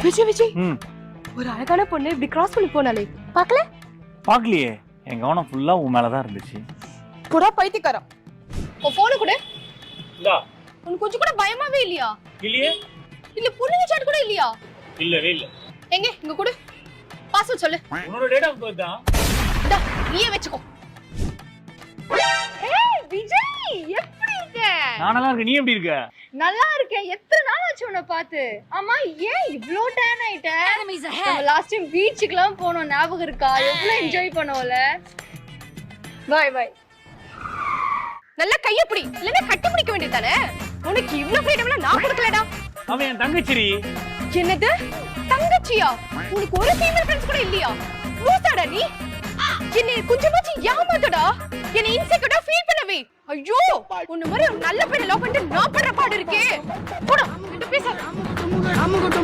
விஜய் விஜய் ஒரு அழகான பொண்ணு இப்படி கிராஸ் பண்ணி போனாலே பாக்கல? பாக்கலையே, என் கவனம் ஃபுல்லா உன் மேலதான் இருந்துச்சு. புறா பைத்தியக்காரன். உன் போன கூட இந்தா. உனக்கு கொஞ்சம் கூட பயமாவே இல்லையா? இல்லையே. இல்ல புள்ளிங்க சாட் கூட இல்லையா? இல்லவே இல்ல. எங்க இங்க கூட பாஸ்வேர்ட் சொல்லு. உன்னோட டேட் ஆஃப் பர்த் தான். டா நீயே வெச்சுக்கோ. ஏய் விஜய் எப்படி இருக்க? நான் நல்லா இருக்கேன், நீ எப்படி இருக்க? நல்லா இருக்கேன். எத்தனை நாள் ஆச்சு உன்னை பார்த்து? ஆமா ஏன் இவ்ளோ டேன் ஆயிட்ட? நம்ம லாஸ்ட் டைம் பீச்சுக்குலாம் போனோம், ஞாபகம் இருக்கா? எவ்வளவு என்ஜாய் பண்ணோம்ல. Bye bye. நல்லா கைய பிடி, இல்லனா கட்டி பிடிக்க வேண்டியதானே. உனக்கு இவ்ளோ ஃப்ரீடம்லாம் நான் கொடுக்கலடா. அவன் என் தங்கச்சிரி. என்னது தங்கச்சியா? உனக்கு ஒரு ஃபீமேல் ஃப்ரெண்ட்ஸ் கூட இல்லையா? மூசாடா நீ? என்னை கொஞ்சமாச்சும் ஏமாத்தடா. என்னை இன்செக்யூர்டா ஃபீல் பண்ணவே. ஐயோ உன்ன மாதிரி ஒரு நல்ல பையனை லவ் பண்ணிட்டு நான் பண்ற பாடு இருக்கே. போடா, கிட்ட பேசாத.